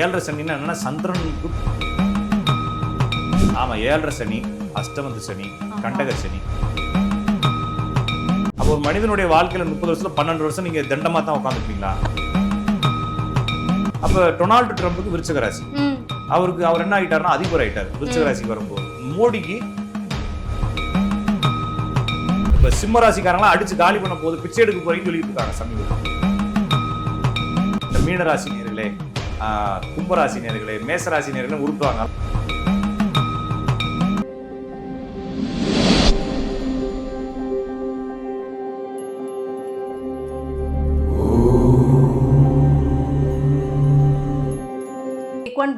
ஏழரை சனின்னா என்னன்னா சந்திரனுக்கு ஏழரை சனி, அஷ்டமத்து சனி, கண்டக சனி. அப்போ ஒரு மனிதனுடைய வாழ்க்கையில 30 வருஷத்துல 12 வருஷம் நீங்க தண்டமா தான் உட்காந்துருப்பீங்களா? அப்ப டொனால்டு ட்ரம்புக்கு விருச்சிக ராசி, அவர் என்ன ஆயிட்டாருன்னா அதிபர் ஆயிட்டாரு விருச்சிக ராசிக்கு வரும்போது. மோடிக்கு இப்ப சிம்ம ராசிக்காரங்களா அடிச்சு காலி பண்ண போது பிச்சை எடுக்க போறீங்கன்னு சொல்லிட்டு இருக்காங்க சமீபத்தில். இந்த மீனராசி நேர்களே, கும்பராசி நேர்களே, மேசராசி நேர்களே உருட்டுவாங்க.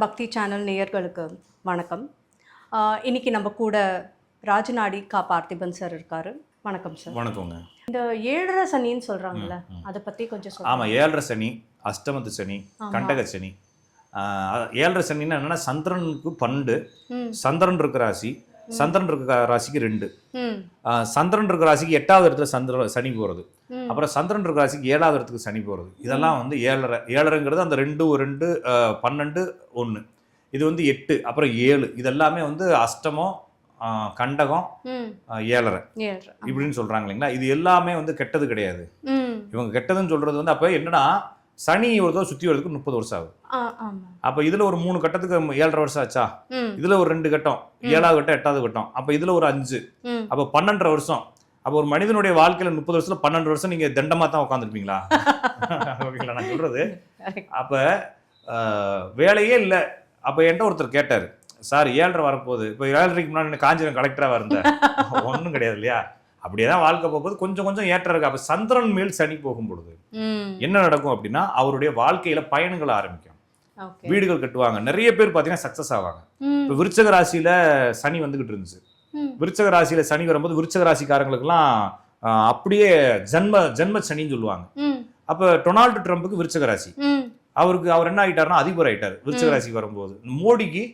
பக்தி சேனல் நேயர்களுக்கு வணக்கம். இன்னைக்கு நம்ம கூட ராஜநாடி கா பார்த்திபன் சார் இருக்காரு. வணக்கம் சார். வணக்கங்க. இந்த ஏழரை சனின்னு சொல்றாங்கல்ல, அதை பத்தி கொஞ்சம் சொல்லுங்க. ஏழரை சனி, அஷ்டமத்து சனி, கண்டக சனி. ஏழரை சனின்னா என்னன்னா சந்திரனுக்கு 12, சந்திரன் இருக்க ராசி, சந்திரன் இருக்க ராசிக்கு 2, சந்திரன் இருக்க ராசிக்கு 8வது இடத்துல சனி போறது, அப்புறம் சந்திரன் இருக்க ராசிக்கு 7வது இடத்துக்கு சனி போறது. இதெல்லாம் வந்து ஏழரைங்கிறது அந்த 2 2 12 1, இது வந்து 8, அப்புறம் 7, இதெல்லாமே வந்து அஷ்டமம், கண்டகம், ஏழரை இப்படின்னு சொல்றாங்க இல்லைங்களா. இது எல்லாமே வந்து கெட்டது கிடையாது. இவங்க கெட்டதுன்னு சொல்றது வந்து அப்ப என்னன்னா சனி ஒரு சுத்தி வரதுக்கு 30 வருஷம் ஆகுது. அப்ப இதுல ஒரு 3 கட்டத்துக்கு 7.5 வருஷம் ஆச்சா, இதுல ஒரு 2 கட்டம், 7வது கட்டம் 8வது கட்டம், அப்ப இதுல ஒரு 5, அப்ப 12.5 வருஷம். அப்ப ஒரு மனிதனுடைய வாழ்க்கையில 30 வருஷத்துல 12 வருஷம் நீங்க தண்டமா தான் உட்காந்துருப்பீங்களா? ஓகேங்களா நான் சொல்றது. அப்ப வேலையே இல்லை. அப்ப என்கிட்ட ஒருத்தர் கேட்டாரு, சார் 7.5 வரப்போகுது, இப்போ 7.5க்கு முன்னாடி காஞ்சிபுரம் கலெக்டராக இருந்தேன். ஒன்றும் கிடையாது இல்லையா, அப்படியேதான் வாழ்க்கை போகும்போது கொஞ்சம் கொஞ்சம் ஏற்ற இருக்கு. அப்ப சந்திரன் மேல் சனி போகும் பொழுது என்ன நடக்கும் அப்படின்னா அவருடைய வாழ்க்கையில பயணங்கள் ஆரம்பிக்கும், வீடுகள் கட்டுவாங்க, நிறைய பேர் பாத்தீங்கன்னா சக்சஸ் ஆவாங்க. இப்ப விருச்சிக ராசியில சனி வந்துகிட்டு இருந்துச்சு. விருச்சிக ராசியில சனி வரும்போது விருச்சிக ராசிக்காரங்களுக்கு எல்லாம் அப்படியே ஜென்ம சனின்னு சொல்லுவாங்க. அப்ப டொனால்டு ட்ரம்புக்கு விருச்சிக ராசி, அவர் என்ன ஆயிட்டாருன்னா அதிபர் ஆயிட்டாரு விருச்சிக ராசிக்கு வரும்போது. மோடிக்கு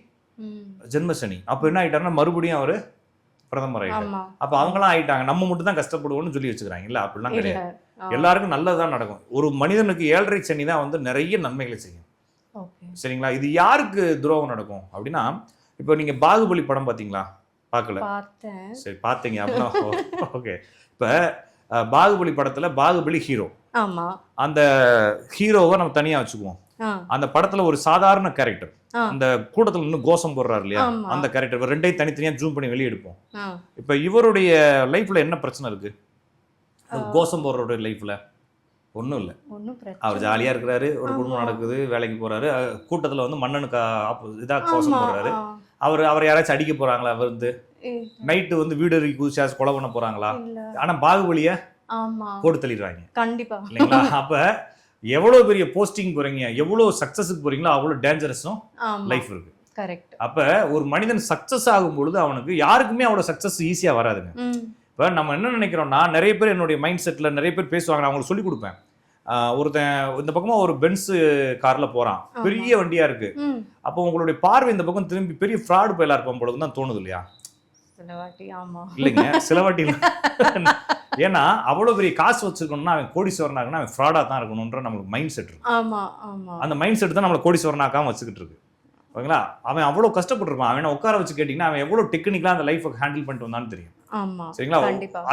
ஜென்ம சனி, அப்ப என்ன ஆயிட்டாருன்னா மறுபடியும் அவரு பிரதமர் ஆயிட்டாரு. அப்ப அவங்களாம் ஆயிட்டாங்க, நம்ம மட்டும் தான் கஷ்டப்படுவோம்னு சொல்லி வச்சுக்கிறாங்க. இல்ல அப்படிலாம் கிடையாது, எல்லாருக்கும் நல்லதுதான் நடக்கும். ஒரு மனிதனுக்கு 7.5 சனி தான் வந்து நிறைய நன்மைகளை செய்யும். சரிங்களா. இது யாருக்கு துரோகம் நடக்கும் அப்படின்னா, இப்போ நீங்க பாகுபலி படம் பாத்தீங்களா? பார்க்கல? சரி பாத்தீங்க அப்படின்னா ஓகே. இப்ப பாகுபலி படத்துல பாகுபலி ஹீரோ, அந்த ஹீரோவை நம்ம தனியா வச்சுக்குவோம். அந்த படத்துல ஒரு சாதாரண கேரக்டர், அந்த கூட்டத்துல இன்னும் கோஷம் போடுறாரு இல்லையா, அந்த கேரக்டர் ரெண்டையும் தனித்தனியா ஜூம் பண்ணி வெளியே எடுப்போம். இப்ப இவருடைய லைஃப்ல என்ன பிரச்சனை இருக்கு? கோஷம் போடுறோட லைஃப்ல ஒன்றும் இல்லை, அவர் ஜாலியா இருக்கிறாரு, ஒரு குடும்பம் நடக்குது, வேலைக்கு போறாரு, கூட்டத்துல வந்து மன்னனுக்கு இதாக கோஷம் போடுறாரு. அவரை யாராச்சும் அடிக்க போறாங்களா? அவர் வந்து நைட்டு வந்து வீடு குதிச்சா கொலை பண்ண போறாங்களா? ஆனா பாகுபலிய போட்டு தள்ளிடுறாங்க கண்டிப்பா இல்லைங்களா. அப்ப எவ்வளவு பெரிய போஸ்டிங் போறீங்க, எவ்வளவு சக்சஸுக்கு போறீங்களோ அவ்வளவு டேஞ்சரஸும் லைஃப் இருக்கு. அப்ப ஒரு மனிதன் சக்சஸ் ஆகும் பொழுது அவனுக்கு யாருக்குமே அவ்வளவு சக்சஸ் ஈஸியா வராதுங்க. இப்ப நம்ம என்ன நினைக்கிறோம்னா, நிறைய பேர் என்னுடைய மைண்ட் செட்ல நிறைய பேர் பேசுவாங்க, நான் அவங்களுக்கு சொல்லி கொடுப்பேன். ஒருத்தன் இந்த பக்கமா ஒரு பென்ஸ் கார்ல போறான், பெரிய வண்டியா இருக்கு. அப்போ உங்களுடைய பார்வை இந்த பக்கம் திரும்பி பெரிய ஃப்ராடு பயிலா இருப்பான் பொழுது தான் தோணுது இல்லையா? இல்லைங்க, சில வாட்டி ஏன்னா அவ்வளவு பெரிய காசு வச்சிருக்கணும்னா அவன் கோடீஸ்வரனாகனா அவன் ஃப்ராடா தான் இருக்கணும்ன்ற நம்மளுக்கு மைண்ட் செட் இருக்கு. அந்த மைண்ட் செட் தான் நம்மளை கோடீஸ்வரனாக்காம வச்சுக்கிட்டு இருக்கு. ஓகேங்களா. அவன் அவ்வளவு கஷ்டப்பட்டுருப்பான், அவனை உட்கார வச்சு கேட்டீங்கன்னா அவன் எவ்வளவு டெக்னிக்கலா அந்த லைஃபை ஹேண்டில் பண்ணிட்டு வந்தான்னு தெரியும். சரிங்களா.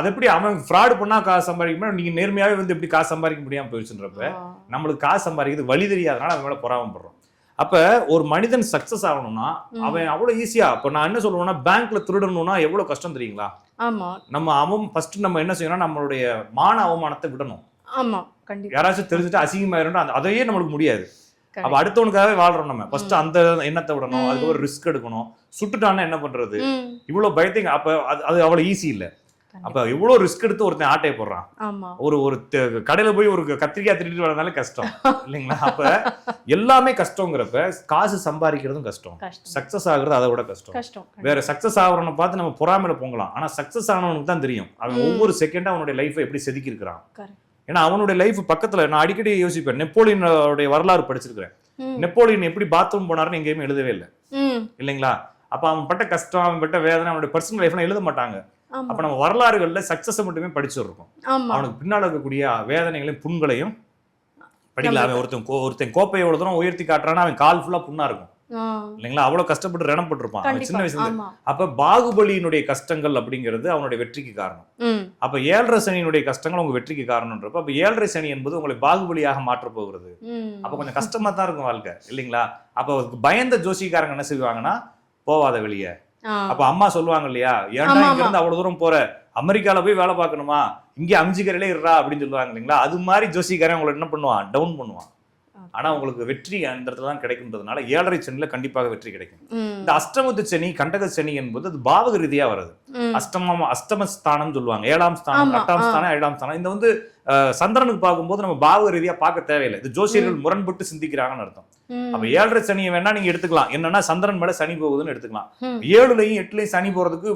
அது எப்படி அவன் ஃப்ராடு பண்ணா காசு சம்பாதிக்க, நீங்க நேர்மையாவே வந்து எப்படி காசு சம்பாதிக்க முடியாம போயிடுச்சுன்றப்ப நம்மளுக்கு காசு சம்பாதிக்கிறது வழி தெரியாதனால அவன் மேல பொறாமப்படுறோம். அப்ப ஒரு மனிதன் சக்சஸ் ஆகணும்னா அவன் அவ்வளவு ஈஸியா, இப்ப நான் என்ன சொல்லுவேன்னா, பேங்க்ல திருடணும்னா எவ்வளவு கஷ்டம் தெரியுங்களா? நம்ம ஃபர்ஸ்ட் நம்ம என்ன செய்யணும், நம்மளுடைய மான அவமானத்தை விடணும். யாராச்சும் தெரிஞ்சுட்டு அசிங்கமாயிரும், அதையே நம்மளுக்கு முடியாது. அப்ப அடுத்தவனுக்காகவே வாழ்றோம் நம்ம. ஃபர்ஸ்ட் அந்த எண்ணத்தை விடணும், அதுக்கு ஒரு ரிஸ்க் எடுக்கணும். சுட்டுட்டான்னா என்ன பண்றது, இவ்வளவு பயத்தைங்க. அப்ப அது அவ்வளவு ஈஸி இல்ல. அப்ப எவ்வளவு ரிஸ்க் எடுத்து ஒருத்தன் ஆட்டையை போடுறான். ஒரு கடையில போய் ஒரு கத்திரிக்காய் திருட்டு வரதுனால கஷ்டம் இல்லைங்களா. அப்ப எல்லாமே கஷ்டங்கிறப்ப காசு சம்பாதிக்கிறதும் கஷ்டம், சக்சஸ் ஆகுறது அதை விட கஷ்டம். வேற சக்சஸ் ஆகுறவனை பார்த்து நம்ம பொறாமையில பொங்கலாம், ஆனா சக்சஸ் ஆனவனுக்கு தான் தெரியும் அவன் ஒவ்வொரு செகண்டும் அவனுடைய லைஃபை எப்படி செதுக்கி இருக்கிறான். ஏன்னா அவனுடைய லைஃப் பக்கத்துல நான் அடிக்கடி யோசிப்பேன், நெப்போலியனுடைய வரலாறு படிச்சிருக்கிறேன். நெப்போலியன் எப்படி பாத்ரூம் போனாருன்னு எங்கேயுமே எழுதவே இல்லை இல்லைங்களா. அப்ப அவன் பட்ட கஷ்டம், அவன் பட்ட வேதனை அவனுடைய பர்சனல் லைஃப்லாம் எழுத மாட்டாங்க. அப்ப நம்ம வரலாறுகள்ல சக்சஸ் மட்டுமே படிச்சிருக்கோம், அவனுக்கு பின்னால் இருக்கக்கூடிய வேதனைகளையும் புண்களையும் படிக்கல. அவன் ஒருத்தன் கோப்பையை எவ்வளவு தூரம் உயர்த்தி காட்டுறான்னா அவன் கால் ஃபுல்லா புண்ணா இருக்கும் இல்லைங்களா, அவ்வளவு கஷ்டப்பட்டு ரணப்பட்டிருப்பான் அவன் சின்ன வயசுல. அப்ப பாகுபலியினுடைய கஷ்டங்கள் அப்படிங்கிறது அவனுடைய வெற்றிக்கு காரணம். அப்ப 7.5 சனியினுடைய கஷ்டங்கள் உங்க வெற்றிக்கு காரணம்ன்றப்ப அப்ப 7.5 சனி என்பது உங்களை பாகுபலியாக மாற்ற போகிறது. அப்ப கொஞ்சம் கஷ்டமா தான் இருக்கும் வாழ்க்கை இல்லைங்களா. அப்ப பயந்த ஜோசிக்காரங்க என்ன செய்வாங்கன்னா, போவாத வெளியே. அப்ப அம்மா சொல்லுவாங்க இல்லையா, ஏன்டா இங்க இருந்து அவ்வளவு தூரம் போற, அமெரிக்கால போய் வேலை பார்க்கணுமா, இங்கே அம்ஜிக்கரையிலே இருறா அப்படின்னு சொல்லுவாங்க இல்லைங்களா. அது மாதிரி ஜோசிக்காரன் உங்களை என்ன பண்ணுவான், டவுன் பண்ணுவான். ஆனா உங்களுக்கு வெற்றி அந்த இடத்துல தான் கிடைக்கும்ன்றதுனால 7.5 சனியில கண்டிப்பாக வெற்றி கிடைக்கும். இந்த அஷ்டமத்து சனி, கண்டக சனி என்பது அது பாவக ரீதியா வருது. அஷ்டமஸ்தானம் சொல்லுவாங்க, 7ஆம் ஸ்தானம், 8ஆம் ஸ்தானம், 7ஆம் ஸ்தானம். இந்த வந்து சந்திரனுக்கு பார்க்கும்போது நம்ம பாவக ரீதியா பார்க்க தேவையில்லை. இது ஜோசியர்கள் முரண்பட்டு சிந்திக்கிறாங்கன்னு அர்த்தம். அப்ப 7.5 சனியை வேணா நீங்க எடுத்துக்கலாம், என்னன்னா சந்திரன் மேல சனி போகுதுன்னு எடுத்துக்கலாம். 7லயும் 8லயும் சனி போறதுக்கு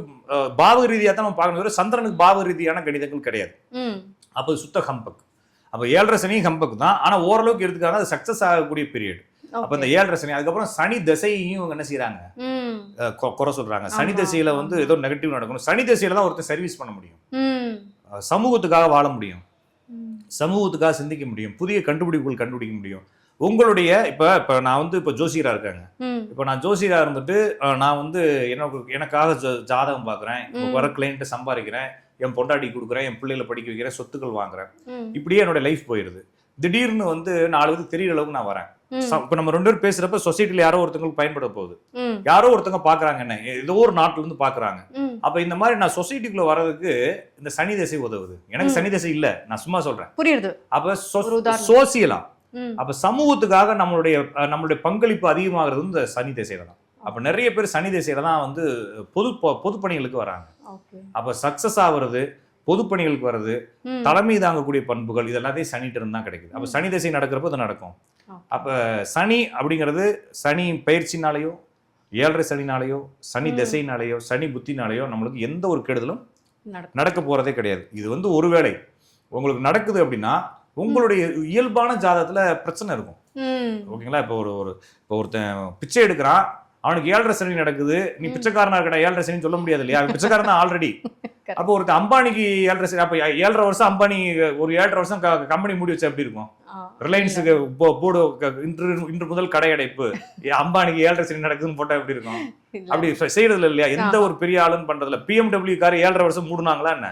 பாவக ரீதியா தான் நம்ம பார்க்கணும், சந்திரனுக்கு பாவக ரீதியான கணிதங்கள் கிடையாது. அப்ப சுத்த ஹம்பக். அப்ப 7.5 சனி ஹம்பக் தான், ஆனா ஓரளவுக்கு எடுத்துக்காங்க, அது சக்சஸ் ஆகக்கூடிய பீரியட். அப்ப இந்த 7.5 சனி, அதுக்கப்புறம் சனி தசையையும் இவங்க என்ன செய்யறாங்க, குறை சொல்றாங்க. சனி தசையில வந்து ஏதோ நெகட்டிவ் நடக்கணும். சனி தசையில தான் ஒருத்தர் சர்வீஸ் பண்ண முடியும், சமூகத்துக்காக வாழ முடியும், சமூகத்துக்காக சிந்திக்க முடியும், புதிய கண்டுபிடிப்புகள் கண்டுபிடிக்க முடியும். உங்களுடைய இப்ப நான் வந்து இப்ப ஜோசியரா இருக்காங்க, இப்ப நான் ஜோசியரா இருந்துட்டு நான் வந்து எனக்காக ஜாதகம் பாக்குறேன், வர கிளைண்ட் சம்பாதிக்கிறேன், என் பொண்டாட்டி கொடுக்குறேன், என் பிள்ளைகளை படிக்க வைக்கிறேன், சொத்துக்கள் வாங்குறேன், இப்படியே என்னோட லைஃப் போயிருது. திடீர்னு வந்து 4 பேருக்கு தெரியற அளவுக்கு நான் வரேன். இப்ப நம்ம 2 பேரும் பேசுறப்ப சொசைட்டில யாரோ ஒருத்தங்களுக்கு பயன்பட போகுது, யாரோ ஒருத்தங்க பாக்குறாங்க, என்ன ஏதோ ஒரு நாட்டுல இருந்து பாக்குறாங்க. அப்ப இந்த மாதிரி நான் சொசைட்டிக்குள்ள வர்றதுக்கு இந்த சனி தசை உதவுது. எனக்கு சனி தசை இல்ல, நான் சும்மா சொல்றேன், புரியுது. அப்ப சோசியலா, அப்ப சமூகத்துக்காக நம்மளுடைய பங்களிப்பு அதிகமாகிறது இந்த சனி திசையில தான். அப்ப நிறைய பேர் சனி திசையில தான் வந்து பொது பணிகளுக்கு வராங்க. அப்ப சக்சஸ் ஆகுறது, பொது பணிகளுக்கு வர்றது, தலைமை தாங்கக்கூடிய பண்புகள், இது எல்லாத்தையும் சனிட்டு இருந்து தான் கிடைக்குது. அப்ப சனி திசை நடக்கிறப்ப இது நடக்கும். அப்ப சனி அப்படிங்கிறது சனி பயிற்சினாலேயோ, 7.5 சனினாலேயோ, சனி திசைனாலேயோ, சனி புத்தினாலேயோ நம்மளுக்கு எந்த ஒரு கெடுதலும் நடக்க போறதே கிடையாது. இது வந்து ஒருவேளை உங்களுக்கு நடக்குது அப்படின்னா உங்களுடைய இயல்பான ஜாதகத்துல பிரச்சனை இருக்கும். ஓகேங்களா. இப்போ ஒருத்தன் பிச்சை எடுக்கிறான், அவனுக்கு 7.5 சனி நடக்குது, நீ பிச்சைக்காரனா இருக்கடா 7.5 சனி சொல்ல முடியாது இல்லையா, பிச்சைக்காரன் தான் ஆல்ரெடி. அப்போ ஒருத்தர் அம்பானிக்கு 7.5 சனி, அப்ப 7.5 வருஷம் அம்பானி ஒரு 7.5 வருஷம் கம்பெனி மூடி வச்சா எப்படி இருக்கும்? ரிலையன்ஸுக்கு போர்டு இன்று முதல் கடை அடைப்பு, அம்பானிக்கு 7.5 சனி நடக்குதுன்னு போட்டா எப்படி இருக்கும்? அப்படி செய்யறதுல இல்லையா, எந்த ஒரு பெரிய ஆளுன்னு பண்றதுல. BMW கார் 7.5 வருஷம் மூடுனாங்களா என்ன?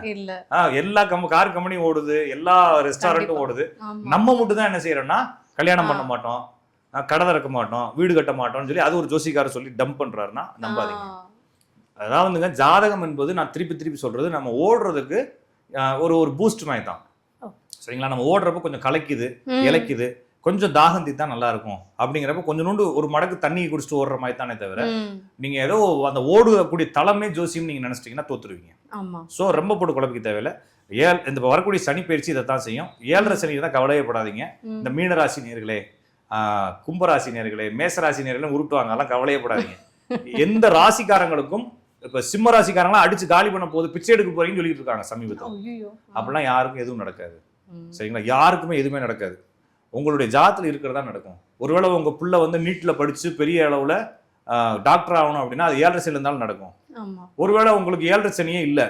எல்லா கார் கம்பெனியும் ஓடுது, எல்லா ரெஸ்டாரண்ட்டும் ஓடுது. நம்ம மட்டும் தான் என்ன செய்யறோம்னா கல்யாணம் பண்ண மாட்டோம், கடை திறக்க மாட்டோம், வீடு கட்ட மாட்டோம்னு சொல்லி அது ஒரு ஜோசிக்காரர் சொல்லி டம்ப் பண்றாருன்னா நம்பாதீங்க. அதாவதுங்க ஜாதகம் என்பது, நான் திருப்பி சொல்றது, நம்ம ஓடுறதுக்கு ஒரு பூஸ்ட் மாதிரி தான் சரிங்களா. நம்ம ஓடுறப்ப கொஞ்சம் கலைக்குது, இலைக்குது, கொஞ்சம் தாகம் தீத்தா நல்லா இருக்கும் அப்படிங்கிறப்ப கொஞ்சம் நோண்டு ஒரு மடக்கு தண்ணி குடிச்சிட்டு ஓடுற மாதிரி தானே தவிர, நீங்க ஏதோ அந்த ஓடக்கூடிய தலைமை ஜோசியம் நீங்க நினைச்சிட்டீங்கன்னா தோத்துருவீங்க. ஸோ ரொம்ப போட்டு குழப்பிக்க தேவையில்லை. இந்த வரக்கூடிய சனி பயிற்சி இதை தான் செய்யும். 7.5 சனி தான் கவலையப்படாதீங்க. இந்த மீனராசி நேர்களே, கும்பராசி நேர்களே, மேசராசி நேர்களே உருட்டுவாங்க, அதெல்லாம் கவலையப்படாதீங்க. எந்த ராசிக்காரங்களுக்கும் இப்ப சிம்ம ராசிக்காரங்களாம் அடிச்சு காலி பண்ண போது பிச்சை எடுக்க போறீங்கன்னு சொல்லிட்டு இருக்காங்க சமீபத்தில். அப்படிலாம் யாருக்கும் எதுவும் நடக்காது சரிங்களா. யாருக்குமே எதுவுமே நடக்காது. உங்களுடைய ஜாதத்துல இருக்கிறதா நடக்கும். ஒருவேளை உங்க புள்ள வந்து நீட்ல படிச்சு பெரிய அளவுல டாக்டர் ஆகணும் அப்படின்னா அது 7.5 சனியில இருந்தாலும் நடக்கும். ஒருவேளை உங்களுக்கு 7.5 சனியே இல்ல,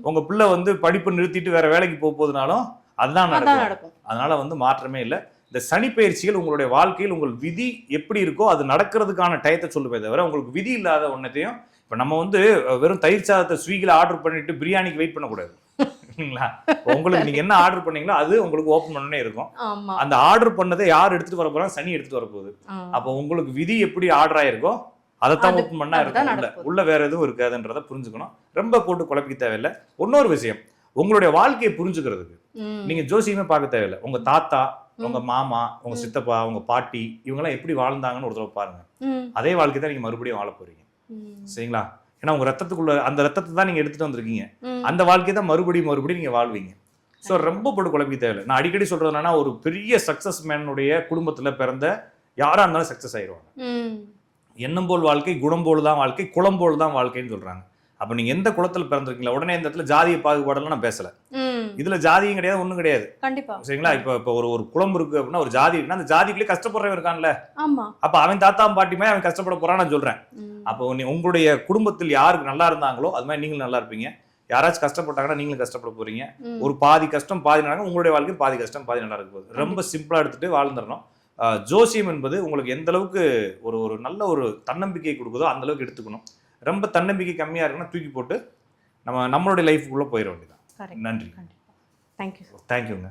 உங்க புள்ள வந்து படிப்பு நிறுத்திட்டு வேற வேலைக்கு போகுதுனாலும் அதுதான் நடக்கும். அதனால வந்து மாற்றமே இல்லை. இந்த சனி பயிற்சிகள் உங்களுடைய வாழ்க்கையில் உங்கள் விதி எப்படி இருக்கோ அது நடக்கிறதுக்கான டயத்தை சொல்லுவே தவிர உங்களுக்கு விதி இல்லாத ஒன்னத்தையும். இப்ப நம்ம வந்து வெறும் தயிர் சாதத்தை ஸ்விக்கில ஆர்டர் பண்ணிட்டு பிரியாணிக்கு வெயிட் பண்ணக்கூடாது இல்லைங்களா. உங்களுக்கு நீங்க என்ன ஆர்டர் பண்ணீங்களோ அது உங்களுக்கு ஓப்பன் பண்ணே இருக்கும். அந்த ஆர்டர் பண்ணதை யார் எடுத்துட்டு வர போறாங்க, சனி எடுத்துட்டு வர போகுது. அப்போ உங்களுக்கு விதி எப்படி ஆர்டர் ஆயிருக்கோ அதைத்தான் ஓப்பன் பண்ணா இருக்கும், உள்ள வேற எதுவும் இருக்காதுன்றத புரிஞ்சுக்கணும். ரொம்ப போட்டு குழப்பிக்க தேவையில்லை. இன்னொரு விஷயம், உங்களுடைய வாழ்க்கையை புரிஞ்சுக்கிறதுக்கு நீங்க ஜோசியமே பார்க்க தேவையில்லை. உங்க தாத்தா, உங்க மாமா, உங்க சித்தப்பா, உங்க பாட்டி இவங்கெல்லாம் எப்படி வாழ்ந்தாங்கன்னு ஒரு தடவை பாருங்க. அதே வாழ்க்கை தான் நீங்க மறுபடியும் வாழ போறீங்க சரிங்களா. ஏன்னா உங்க ரத்தத்துக்குள்ள அந்த ரத்தத்தை தான் நீங்க எடுத்துட்டு வந்திருக்கீங்க, அந்த வாழ்க்கையை தான் மறுபடியும் நீங்க வாழ்வீங்க. ஸோ ரொம்ப போட்டு குழப்பி தேவையில்லை. நான் அடிக்கடி சொல்றது என்னன்னா, ஒரு பெரிய சக்சஸ் மேனுடைய குடும்பத்துல பிறந்த யாரா இருந்தாலும் சக்சஸ் ஆயிடுவாங்க. எண்ணம் போல் வாழ்க்கை, குணம் போல் தான் வாழ்க்கை, குளம் போல் தான் வாழ்க்கைன்னு சொல்றாங்க. அப்ப நீங்க எந்த குளத்துல பிறந்திருக்கீங்களா, உடனே இந்த இடத்துல ஜாதிய பாகுபாடெல்லாம் நான் பேசல. இதுல ஜாதியும் கிடையாது, ஒண்ணும் கிடையாது சரிங்களா. இப்ப ஒரு குளம் இருக்கு அப்படின்னா, ஒரு ஜாதி இருக்குன்னா அந்த ஜாதிக்குள்ளே கஷ்டப்படுறவன் இருக்கான்ல, அப்ப அவன் தாத்தா பாட்டிமே அவன் கஷ்டப்பட போறான்னு நான் சொல்றேன். அப்போ உங்களுடைய குடும்பத்தில் யாருக்கு நல்லா இருந்தாங்களோ அது மாதிரி நீங்களும் நல்லா இருப்பீங்க. யாராச்சும் கஷ்டப்பட்டாங்கன்னா நீங்களும் கஷ்டப்பட போறீங்க. ஒரு பாதி கஷ்டம் பாதி நடக்கும், உங்களுடைய வாழ்க்கை பாதி கஷ்டம் பாதி நல்லா இருக்க போகுது. ரொம்ப சிம்பிளா எடுத்துட்டு வாழ்ந்துடணும். ஜோசியம் என்பது உங்களுக்கு எந்த அளவுக்கு ஒரு நல்ல ஒரு தன்னம்பிக்கை கொடுக்குதோ அந்த அளவுக்கு எடுத்துக்கணும். ரொம்ப தன்னம்பிக்கை கம்மியா இருக்குன்னா தூக்கி போட்டு நம்மளுடைய லைஃப்குள்ள போயிட வேண்டியதான். நன்றி. தேங்க்யூ. தேங்க்யூங்க.